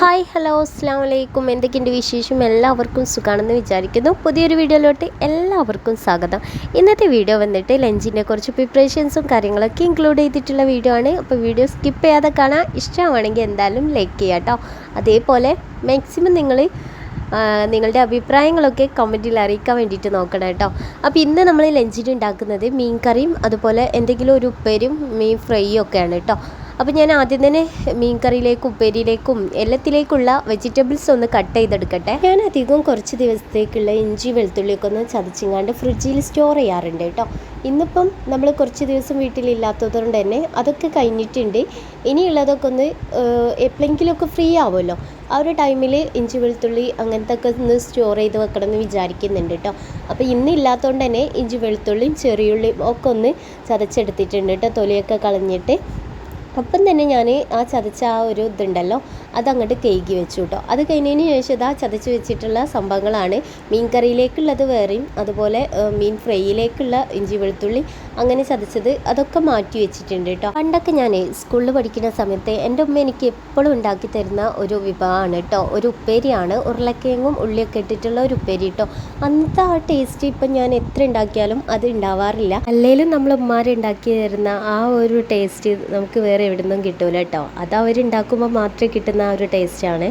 Hi hello അസ്സാം വലൈക്കും. എന്തൊക്കെയുണ്ട് വിശേഷം? എല്ലാവർക്കും സുഖമാണെന്ന് വിചാരിക്കുന്നു. പുതിയൊരു വീഡിയോയിലോട്ട് എല്ലാവർക്കും സ്വാഗതം. ഇന്നത്തെ വീഡിയോ വന്നിട്ട് ലഞ്ചിൻ്റെ കുറച്ച് പ്രിപ്പറേഷൻസും കാര്യങ്ങളൊക്കെ ഇൻക്ലൂഡ് ചെയ്തിട്ടുള്ള വീഡിയോ ആണ്. അപ്പോൾ വീഡിയോ സ്കിപ്പ് ചെയ്യാതെ കാണാൻ ഇഷ്ടമാണെങ്കിൽ എന്തായാലും ലൈക്ക് ചെയ്യാം കേട്ടോ. അതേപോലെ മാക്സിമം നിങ്ങളുടെ അഭിപ്രായങ്ങളൊക്കെ കമൻറ്റിൽ അറിയിക്കാൻ വേണ്ടിയിട്ട് നോക്കണം കേട്ടോ. അപ്പോൾ ഇന്ന് നമ്മൾ ലഞ്ചിന് ഉണ്ടാക്കുന്നത് മീൻ കറിയും അതുപോലെ എന്തെങ്കിലും ഒരു ഉപ്പേരിയും മീൻ ഫ്രൈയും ഒക്കെയാണ് കേട്ടോ. അപ്പോൾ ഞാൻ ആദ്യം തന്നെ മീൻ കറിയിലേക്കും ഉപ്പേരിയിലേക്കും എല്ലാത്തിലേക്കുള്ള വെജിറ്റബിൾസ് ഒന്ന് കട്ട് ചെയ്തെടുക്കട്ടെ. ഞാൻ അധികം കുറച്ച് ദിവസത്തേക്കുള്ള ഇഞ്ചി വെളുത്തുള്ളിയൊക്കെ ഒന്ന് ചതച്ചിങ്ങാണ്ട് ഫ്രിഡ്ജിൽ സ്റ്റോർ ചെയ്യാറുണ്ട് കേട്ടോ. ഇന്നിപ്പം നമ്മൾ കുറച്ച് ദിവസം വീട്ടിലില്ലാത്തതുകൊണ്ട് തന്നെ അതൊക്കെ കഴിഞ്ഞിട്ടുണ്ട്. ഇനിയുള്ളതൊക്കെ ഒന്ന് എപ്പോഴെങ്കിലുമൊക്കെ ഫ്രീ ആവുമല്ലോ, ആ ഒരു ടൈമിൽ ഇഞ്ചി വെളുത്തുള്ളി അങ്ങനത്തെ ഒക്കെ ഒന്ന് സ്റ്റോർ ചെയ്ത് വെക്കണം എന്ന് വിചാരിക്കുന്നുണ്ട് കേട്ടോ. അപ്പോൾ ഇന്നില്ലാത്തതുകൊണ്ട് തന്നെ ഇഞ്ചി വെളുത്തുള്ളിയും ചെറിയുള്ളിയും ഒക്കെ ഒന്ന് ചതച്ചെടുത്തിട്ടുണ്ട് കേട്ടോ, തൊലിയൊക്കെ കളഞ്ഞിട്ട്. അപ്പം തന്നെ ഞാൻ ആ ചതച്ച ആ ഒരു ഇതുണ്ടല്ലോ അതങ്ങോട്ട് കഴുകി വെച്ചു കേട്ടോ. അത് കഴിഞ്ഞതിന് ശേഷം ഇതാ ചതച്ച് വെച്ചിട്ടുള്ള സംഭവങ്ങളാണ്. മീൻ കറിയിലേക്കുള്ളത് വേറെയും അതുപോലെ മീൻ ഫ്രൈയിലേക്കുള്ള ഇഞ്ചി വെളുത്തുള്ളി അങ്ങനെ ചതച്ചത് അതൊക്കെ മാറ്റി വെച്ചിട്ടുണ്ട് കേട്ടോ. പണ്ടൊക്കെ ഞാൻ സ്കൂളിൽ പഠിക്കുന്ന സമയത്ത് എൻ്റെ ഉമ്മ എനിക്ക് എപ്പോഴും ഉണ്ടാക്കി തരുന്ന ഒരു വിഭവമാണ് കേട്ടോ, ഒരു ഉപ്പേരിയാണ്. ഉരുളക്കിഴങ്ങും ഉള്ളിയൊക്കെ ഇട്ടിട്ടുള്ള ഒരു ഉപ്പേരി കേട്ടോ. അന്നത്തെ ആ ടേസ്റ്റ് ഇപ്പം ഞാൻ എത്ര ഉണ്ടാക്കിയാലും അത് ഉണ്ടാവാറില്ല. അല്ലെങ്കിലും നമ്മൾ ഉമ്മാരുണ്ടാക്കി തരുന്ന ആ ഒരു ടേസ്റ്റ് നമുക്ക് വേറെ എവിടെ നിന്നും കിട്ടൂല കേട്ടോ. അത് അവരുണ്ടാക്കുമ്പോൾ മാത്രമേ കിട്ടുന്ന ആ ഒരു ടേസ്റ്റാണ്.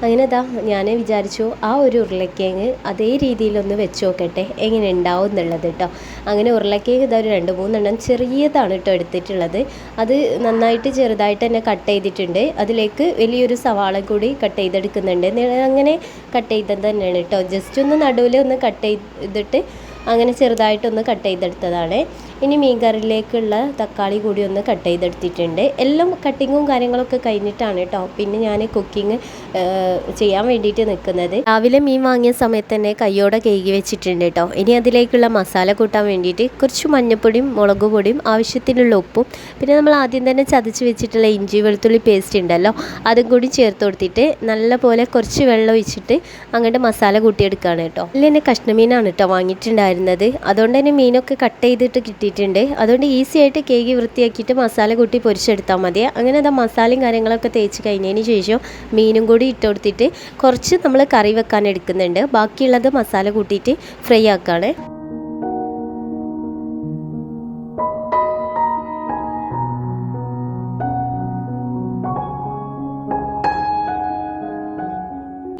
അങ്ങനെ ഞാൻ വിചാരിച്ചു ആ ഒരു ഉരുളക്കിഴങ്ങ് അതേ രീതിയിലൊന്ന് വെച്ച് നോക്കട്ടെ എങ്ങനെ ഉണ്ടാവും എന്നുള്ളത് കേട്ടോ. അങ്ങനെ ഉരുളക്കിഴങ്ങ് ഇതൊരു 2-3 ചെറിയതാണ് കേട്ടോ എടുത്തിട്ടുള്ളത്. അത് നന്നായിട്ട് ചെറുതായിട്ട് തന്നെ കട്ട് ചെയ്തിട്ടുണ്ട്. അതിലേക്ക് വലിയൊരു സവാള കൂടി കട്ട് ചെയ്തെടുക്കുന്നുണ്ട്. അങ്ങനെ കട്ട് ചെയ്തത് തന്നെയാണ് കേട്ടോ. ജസ്റ്റ് ഒന്ന് നടുവിൽ ഒന്ന് കട്ട് ചെയ്തിട്ട് അങ്ങനെ ചെറുതായിട്ടൊന്ന് കട്ട് ചെയ്തെടുത്തതാണ്. ഇനി മീൻ കറിയിലേക്കുള്ള തക്കാളി കൂടി ഒന്ന് കട്ട് ചെയ്തെടുത്തിട്ടുണ്ട്. എല്ലാം കട്ടിങ്ങും കാര്യങ്ങളൊക്കെ കഴിഞ്ഞിട്ടാണ് കേട്ടോ പിന്നെ ഞാൻ കുക്കിംഗ് ചെയ്യാൻ വേണ്ടിയിട്ട് നിൽക്കുന്നത്. രാവിലെ മീൻ വാങ്ങിയ സമയത്ത് തന്നെ കയ്യോടെ കഴുകി വെച്ചിട്ടുണ്ട് കേട്ടോ. ഇനി അതിലേക്കുള്ള മസാല കൂട്ടാൻ വേണ്ടിയിട്ട് കുറച്ച് മഞ്ഞൾപ്പൊടിയും മുളക് പൊടിയും ആവശ്യത്തിനുള്ള ഉപ്പും പിന്നെ നമ്മൾ ആദ്യം തന്നെ ചതച്ച് വെച്ചിട്ടുള്ള ഇഞ്ചി വെളുത്തുള്ളി പേസ്റ്റ് ഉണ്ടല്ലോ അതും കൂടി ചേർത്ത് കൊടുത്തിട്ട് നല്ലപോലെ കുറച്ച് വെള്ളം ഒഴിച്ചിട്ട് അങ്ങോട്ട് മസാല കൂട്ടിയെടുക്കുകയാണ് കേട്ടോ. അതിൽ തന്നെ കഷ്ണമീനാണ് കേട്ടോ വാങ്ങിയിട്ടുണ്ടായിരുന്നത്. അതുകൊണ്ട് തന്നെ മീനൊക്കെ കട്ട് ചെയ്തിട്ട് കിട്ടിയിട്ടുണ്ട്. അതുകൊണ്ട് ഈസി ആയിട്ട് കേക്ക് വൃത്തിയാക്കിയിട്ട് മസാല കൂട്ടി പൊരിച്ചെടുത്താൽ മതി. അങ്ങനെ അത് മസാലയും കാര്യങ്ങളൊക്കെ തേച്ച് കഴിഞ്ഞതിന് ശേഷം മീനും കൂടി ഇട്ട് കൊടുത്തിട്ട് കുറച്ച് നമ്മൾ കറി വെക്കാൻ എടുക്കുന്നുണ്ട്. ബാക്കിയുള്ളത് മസാല കൂട്ടിയിട്ട് ഫ്രൈ ആക്കുകയാണ്.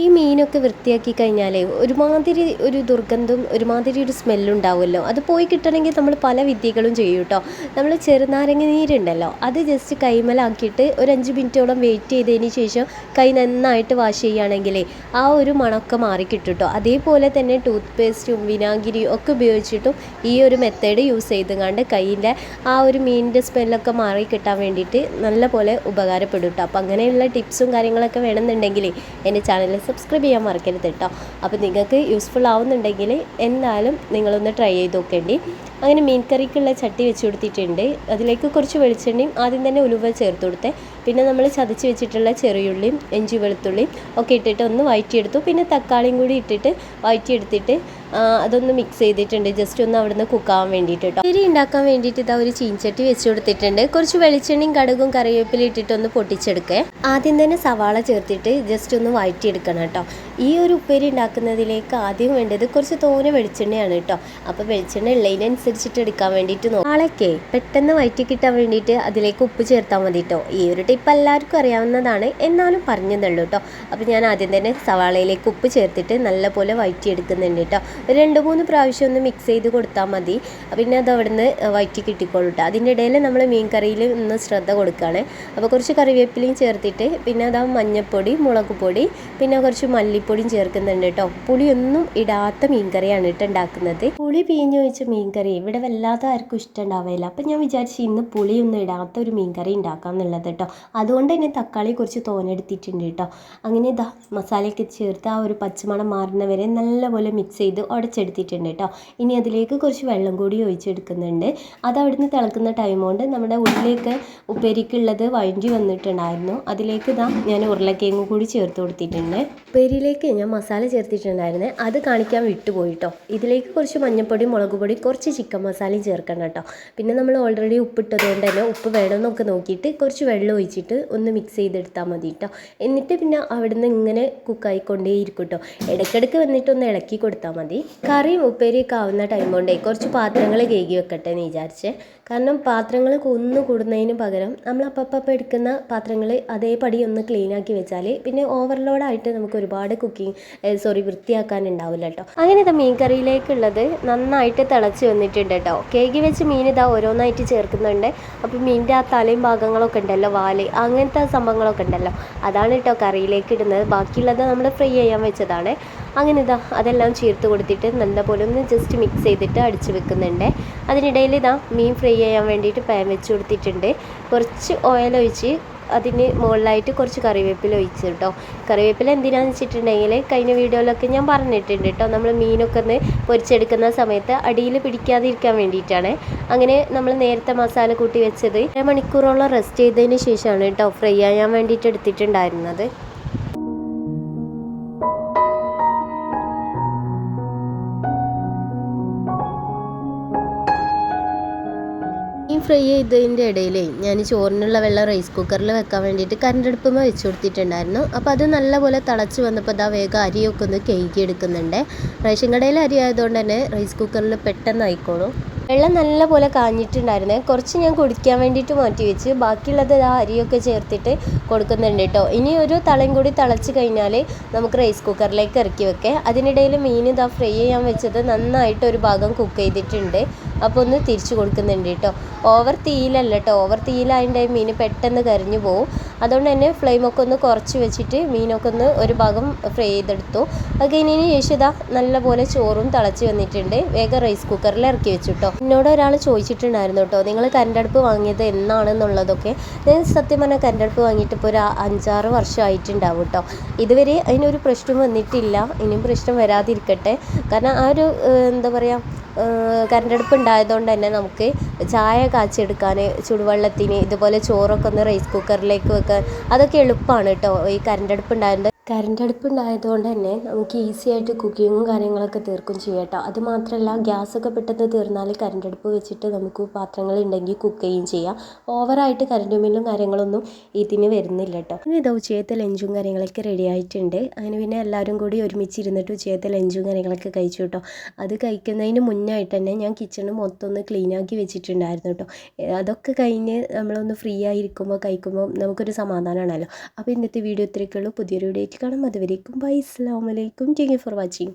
ഈ മീനൊക്കെ വൃത്തിയാക്കി കഴിഞ്ഞാൽ ഒരുമാതിരി ഒരു ദുർഗന്ധം ഒരുമാതിരി ഒരു സ്മെല്ലുണ്ടാവുമല്ലോ. അത് പോയി കിട്ടണമെങ്കിൽ നമ്മൾ പല വിദ്യകളും ചെയ്യും കേട്ടോ. നമ്മൾ ചെറുനാരങ്ങ നീരുണ്ടല്ലോ അത് ജസ്റ്റ് കൈമലാക്കിയിട്ട് ഒരു 5 മിനിറ്റോളം വെയിറ്റ് ചെയ്തതിന് ശേഷം കൈ നന്നായിട്ട് വാഷ് ചെയ്യുകയാണെങ്കിൽ ആ ഒരു മണമൊക്കെ മാറിക്കിട്ടും കേട്ടോ. അതേപോലെ തന്നെ ടൂത്ത് പേസ്റ്റും വിനാഗിരിയും ഒക്കെ ഉപയോഗിച്ചിട്ടും ഈ ഒരു മെത്തേഡ് യൂസ് ചെയ്തുകൊണ്ട് കൈയിൻ്റെ ആ ഒരു മീനിൻ്റെ സ്മെല്ലൊക്കെ മാറി കിട്ടാൻ വേണ്ടിയിട്ട് നല്ല പോലെ ഉപകാരപ്പെടും കേട്ടോ. അപ്പോൾ അങ്ങനെയുള്ള ടിപ്സും കാര്യങ്ങളൊക്കെ വേണമെന്നുണ്ടെങ്കിൽ എൻ്റെ ചാനൽ സബ്സ്ക്രൈബ് ചെയ്യാൻ മറക്കരുത് കേട്ടോ. അപ്പോൾ നിങ്ങൾക്ക് യൂസ്ഫുൾ ആവുന്നുണ്ടെങ്കിൽ എന്തായാലും നിങ്ങളൊന്ന് ട്രൈ ചെയ്ത് നോക്കേണ്ടി. അങ്ങനെ മീൻ കറിക്കുള്ള ചട്ടി വെച്ച് കൊടുത്തിട്ടുണ്ട്. അതിലേക്ക് കുറച്ച് വെളിച്ചെണ്ണയും ആദ്യം തന്നെ ഉലുവ ചേർത്ത് കൊടുത്തേ. പിന്നെ നമ്മൾ ചതച്ച് വെച്ചിട്ടുള്ള ചെറിയുള്ളിയും ഇഞ്ചി വെളുത്തുള്ളിയും ഒക്കെ ഇട്ടിട്ട് ഒന്ന് വഴറ്റിയെടുത്തു. പിന്നെ തക്കാളിയും കൂടി ഇട്ടിട്ട് വഴറ്റിയെടുത്തിട്ട് അതൊന്ന് മിക്സ് ചെയ്തിട്ടുണ്ട് ജസ്റ്റ് ഒന്ന് അവിടുന്ന് കുക്കാവാൻ വേണ്ടിയിട്ട് കേട്ടോ. ഉപ്പേരി ഉണ്ടാക്കാൻ വേണ്ടിയിട്ട് ഇതാ ഒരു ചീൻചട്ടി വെച്ച് കൊടുത്തിട്ടുണ്ട്. കുറച്ച് വെളിച്ചെണ്ണയും കടുകും കറിവേപ്പിലയും ഇട്ടിട്ടൊന്ന് പൊട്ടിച്ചെടുക്കുക. ആദ്യം തന്നെ സവാള ചേർത്തിട്ട് ജസ്റ്റ് ഒന്ന് വഴറ്റിയെടുക്കണം കേട്ടോ. ഈ ഒരു ഉപ്പേരി ഉണ്ടാക്കുന്നതിലേക്ക് ആദ്യം വേണ്ടത് കുറച്ച് തോനെ വെളിച്ചെണ്ണയാണ് കേട്ടോ. അപ്പോൾ വെളിച്ചെണ്ണ ഉള്ളതിനനുസരിച്ചിട്ട് എടുക്കാൻ വേണ്ടിയിട്ട് നാളേക്ക് പെട്ടെന്ന് വഴറ്റി കിട്ടാൻ വേണ്ടിയിട്ട് അതിലേക്ക് ഉപ്പ് ചേർത്താൽ മതി കേട്ടോ. ഈ ഒരു ടിപ്പ് എല്ലാവർക്കും അറിയാവുന്നതാണ്, എന്നാലും പറഞ്ഞതള്ളൂ കേട്ടോ. അപ്പോൾ ഞാൻ ആദ്യം തന്നെ സവാളയിലേക്ക് ഉപ്പ് ചേർത്തിട്ട് നല്ലപോലെ വഴറ്റിയെടുക്കുന്നുണ്ട് കേട്ടോ. 2-3 പ്രാവശ്യം ഒന്ന് മിക്സ് ചെയ്ത് കൊടുത്താൽ മതി. പിന്നെ അത് അവിടുന്ന് വഴറ്റി കിട്ടിക്കോളൂ കേട്ടോ. അതിൻ്റെ ഇടയിൽ നമ്മൾ മീൻ കറിയിൽ ഒന്ന് ശ്രദ്ധ കൊടുക്കുകയാണ്. അപ്പോൾ കുറച്ച് കറിവേപ്പിലയും ചേർത്തിട്ട് പിന്നെ അതാ മഞ്ഞൾപ്പൊടി മുളക് പൊടി പിന്നെ കുറച്ച് മല്ലിപ്പൊടിയും ചേർക്കുന്നുണ്ട് കേട്ടോ. പുളിയൊന്നും ഇടാത്ത മീൻ കറിയാണ് കേട്ടോ ഉണ്ടാക്കുന്നത്. പുളി പിഴിഞ്ഞ് വെച്ച മീൻ കറി ഇവിടെ വല്ലാതെ ആർക്കും ഇഷ്ടം ഉണ്ടാവില്ല. അപ്പം ഞാൻ വിചാരിച്ചു ഇന്ന് പുളിയൊന്നും ഇടാത്ത ഒരു മീൻ കറി ഉണ്ടാക്കാം എന്നുള്ളത് കേട്ടോ. അതുകൊണ്ട് തന്നെ തക്കാളി കുറച്ച് തോനെടുത്തിട്ടുണ്ട് കേട്ടോ. അങ്ങനെ ഇതാ മസാലയൊക്കെ ചേർത്ത് ആ ഒരു പച്ചമണം മാറുന്നവരെ നല്ലപോലെ മിക്സ് ചെയ്ത് ഉടച്ചെടുത്തിട്ടുണ്ട് കേട്ടോ. ഇനി അതിലേക്ക് കുറച്ച് വെള്ളം കൂടി ഒഴിച്ചെടുക്കുന്നുണ്ട്. അത് അവിടുന്ന് തിളക്കുന്ന ടൈം കൊണ്ട് നമ്മുടെ ഉള്ളിലേക്ക് ഉപ്പേരിക്കുള്ളത് വഴറ്റി വന്നിട്ടുണ്ടായിരുന്നു. അതിലേക്ക് ഇതാ ഞാൻ ഉരുളക്കിഴങ്ങ് കൂടി ചേർത്ത് കൊടുത്തിട്ടുണ്ട്. ഉപ്പേരിയിലേക്ക് ഇതിലേക്ക് ഞാൻ മസാല ചേർത്തിട്ടുണ്ടായിരുന്നേ, അത് കാണിക്കാൻ വിട്ടുപോയി കേട്ടോ. ഇതിലേക്ക് കുറച്ച് മഞ്ഞൾപ്പൊടി, മുളക് പൊടി, കുറച്ച് ചിക്കൻ മസാലയും ചേർക്കണം കേട്ടോ. പിന്നെ നമ്മൾ ഓൾറെഡി ഉപ്പിട്ടത് കൊണ്ട് തന്നെ ഉപ്പ് വേണമെന്നൊക്കെ നോക്കിയിട്ട് കുറച്ച് വെള്ളം ഒഴിച്ചിട്ട് ഒന്ന് മിക്സ് ചെയ്തെടുത്താൽ മതി കേട്ടോ. എന്നിട്ട് പിന്നെ അവിടുന്ന് ഇങ്ങനെ കുക്കായിക്കൊണ്ടേയിരിക്കും കേട്ടോ. ഇടയ്ക്കിടയ്ക്ക് വന്നിട്ടൊന്ന് ഇളക്കി കൊടുത്താൽ മതി. കറിയും ഉപ്പേരിയൊക്കെ ആവുന്ന ടൈം കൊണ്ടേ കുറച്ച് പാത്രങ്ങൾ കഴുകി വെക്കട്ടെ എന്ന് വിചാരിച്ചേ. കാരണം പാത്രങ്ങൾ കുന്നു കൂടുന്നതിന് പകരം നമ്മൾ അപ്പം എടുക്കുന്ന പാത്രങ്ങൾ അതേപടി ഒന്ന് ക്ലീനാക്കി വെച്ചാൽ പിന്നെ ഓവർലോഡായിട്ട് നമുക്ക് ഒരുപാട് വൃത്തിയാക്കാനുണ്ടാവില്ല കേട്ടോ. അങ്ങനെ ഇതാ മീൻ കറിയിലേക്കുള്ളത് നന്നായിട്ട് തിളച്ച് വന്നിട്ടുണ്ട് കേട്ടോ. കേകി വെച്ച് മീൻ ഇതാ ഓരോന്നായിട്ട് ചേർക്കുന്നുണ്ട്. അപ്പോൾ മീനിൻ്റെ ആ തലയും ഭാഗങ്ങളൊക്കെ ഉണ്ടല്ലോ, വാല് അങ്ങനത്തെ സംഭവങ്ങളൊക്കെ ഉണ്ടല്ലോ, അതാണ് കേട്ടോ കറിയിലേക്ക് ഇടുന്നത്. ബാക്കിയുള്ളത് നമ്മൾ ഫ്രൈ ചെയ്യാൻ വെച്ചതാണ്. അങ്ങനെ ഇതാ അതെല്ലാം ചേർത്ത് കൊടുത്തിട്ട് നല്ലപോലെ ഒന്ന് ജസ്റ്റ് മിക്സ് ചെയ്തിട്ട് അടിച്ച് വെക്കുന്നുണ്ട്. അതിനിടയിൽ ഇതാ മീൻ ഫ്രൈ ചെയ്യാൻ വേണ്ടിയിട്ട് പാൻ വെച്ച് കൊടുത്തിട്ടുണ്ട്. കുറച്ച് ഓയിൽ ഒഴിച്ച് അതിന് മുകളിലായിട്ട് കുറച്ച് കറിവേപ്പില ഒഴിച്ച് കേട്ടോ. കറിവേപ്പില എന്തിനാന്ന് വെച്ചിട്ടുണ്ടെങ്കിൽ കഴിഞ്ഞ വീഡിയോയിലൊക്കെ ഞാൻ പറഞ്ഞിട്ടുണ്ട് കേട്ടോ, നമ്മൾ മീനൊക്കെ ഒന്ന് പൊരിച്ചെടുക്കുന്ന സമയത്ത് അടിയിൽ പിടിക്കാതിരിക്കാൻ വേണ്ടിയിട്ടാണ്. അങ്ങനെ നമ്മൾ നേരത്തെ മസാല കൂട്ടി വെച്ചത് 1 മണിക്കൂറോളം റെസ്റ്റ് ചെയ്തതിന് ശേഷമാണ് കേട്ടോ ഫ്രൈ ചെയ്യാൻ വേണ്ടിയിട്ട് എടുത്തിട്ടുണ്ടായിരുന്നത്. ഈ ഫ്രൈ ചെയ്തതിൻ്റെ ഇടയിൽ ഞാൻ ചോറിനുള്ള വെള്ളം റൈസ് കുക്കറിൽ വെക്കാൻ വേണ്ടിയിട്ട് കരണ്ടടുപ്പുമ്മ വെച്ച് കൊടുത്തിട്ടുണ്ടായിരുന്നു. അപ്പോൾ അത് നല്ലപോലെ തിളച്ച് വന്നപ്പോൾ അതാ വേഗം അരിയൊക്കെ ഒന്ന് കഴുകി എടുക്കുന്നുണ്ട്. റേഷൻ കടയിലെ അരി ആയതുകൊണ്ട് തന്നെ റൈസ് കുക്കറിൽ പെട്ടെന്ന് ആയിക്കോളും. വെള്ളം നല്ലപോലെ കാഞ്ഞിട്ടുണ്ടായിരുന്നേ. കുറച്ച് ഞാൻ കുടിക്കാൻ വേണ്ടിയിട്ട് മാറ്റി വെച്ച്, ബാക്കിയുള്ളത് ആ അരിയൊക്കെ ചേർത്തിട്ട് കൊടുക്കുന്നുണ്ട് കേട്ടോ. ഇനി ഒരു തളയും കൂടി തിളച്ച് കഴിഞ്ഞാൽ നമുക്ക് റൈസ് കുക്കറിലേക്ക് ഇറക്കി വെക്കാം. അതിനിടയിൽ മീൻ ഇതാ ഫ്രൈ ചെയ്യാൻ വെച്ചത് നന്നായിട്ട് ഒരു ഭാഗം കുക്ക് ചെയ്തിട്ടുണ്ട്. അപ്പോൾ ഒന്ന് തിരിച്ചു കൊടുക്കുന്നുണ്ട് കേട്ടോ. ഓവർ തീയിലല്ല കേട്ടോ, ഓവർ തീയിലായതിൻ്റെ മീൻ പെട്ടെന്ന് കരിഞ്ഞു പോകും. അതുകൊണ്ട് തന്നെ ഫ്ലെയിമൊക്കെ ഒന്ന് കുറച്ച് വെച്ചിട്ട് മീനൊക്കെ ഒന്ന് ഒരു ഭാഗം ഫ്രൈ ചെയ്തെടുത്തു. അത് കഴിഞ്ഞതിന് ശേഷം ഇതാ നല്ലപോലെ ചോറും തിളച്ച് വന്നിട്ടുണ്ട്. വേഗം റൈസ് കുക്കറിൽ ഇറക്കി വെച്ചു കേട്ടോ. എന്നോട് ഒരാൾ ചോദിച്ചിട്ടുണ്ടായിരുന്നു കേട്ടോ, നിങ്ങൾ കരണ്ടടുപ്പ് വാങ്ങിയത് എന്നാണെന്നുള്ളതൊക്കെ. ഞാൻ സത്യം പറഞ്ഞാൽ കരണ്ടടുപ്പ് വാങ്ങിയിട്ട് ഇപ്പോൾ ഒരു 5-6 വർഷമായിട്ടുണ്ടാവും കേട്ടോ. ഇതുവരെ അതിനൊരു പ്രശ്നം വന്നിട്ടില്ല, ഇനിയും പ്രശ്നം വരാതിരിക്കട്ടെ. കാരണം ആ ഒരു എന്താ പറയുക, കരണ്ടടുപ്പ് ഉണ്ടായതുകൊണ്ട് തന്നെ നമുക്ക് ചായ കാച്ചിയെടുക്കാൻ, ചുടുവെള്ളത്തിന്, ഇതുപോലെ ചോറൊക്കെ ഒന്ന് റൈസ് കുക്കറിലേക്ക് വെക്കാൻ അതൊക്കെ എളുപ്പമാണ് കേട്ടോ ഈ കരണ്ടടുപ്പ് ഉണ്ടായത്. കരണ്ടടുപ്പ് ഉണ്ടായതുകൊണ്ട് തന്നെ നമുക്ക് ഈസി ആയിട്ട് കുക്കിങ്ങും കാര്യങ്ങളൊക്കെ തീർക്കും ചെയ്യാം കേട്ടോ. അത് മാത്രമല്ല ഗ്യാസൊക്കെ പെട്ടെന്ന് തീർന്നാൽ കരണ്ടടുപ്പ് വെച്ചിട്ട് നമുക്ക് പാത്രങ്ങൾ ഉണ്ടെങ്കിൽ കുക്ക് ചെയ്യുകയും ചെയ്യാം. ഓവറായിട്ട് കരണ്ട് ബില്ലും കാര്യങ്ങളൊന്നും ഇതിന് വരുന്നില്ല കേട്ടോ. ഇനി ഇതാ ഉച്ചയത്തെ ലഞ്ചും കാര്യങ്ങളൊക്കെ റെഡി ആയിട്ടുണ്ട്. അങ്ങനെ പിന്നെ എല്ലാവരും കൂടി ഒരുമിച്ചിരുന്നിട്ട് ഉച്ചയത്തെ ലഞ്ചും കാര്യങ്ങളൊക്കെ കഴിച്ചു കേട്ടോ. അത് കഴിക്കുന്നതിന് മുന്നായിട്ട് തന്നെ ഞാൻ കിച്ചണ് മൊത്തം ഒന്ന് ക്ലീനാക്കി വെച്ചിട്ടുണ്ടായിരുന്നു കേട്ടോ. അതൊക്കെ കഴിഞ്ഞ് നമ്മളൊന്ന് ഫ്രീ ആയിരിക്കുമ്പോൾ കഴിക്കുമ്പോൾ നമുക്കൊരു സമാധാനമാണല്ലോ. അപ്പോൾ ഇന്നത്തെ വീഡിയോ ഇത്രയൊക്കെയുള്ളൂ. പുതിയൊരു വീഡിയോ കാണാം. അതുവരേക്കും ബൈ, അസ്സലാമു അലൈക്കും. Thank you for watching.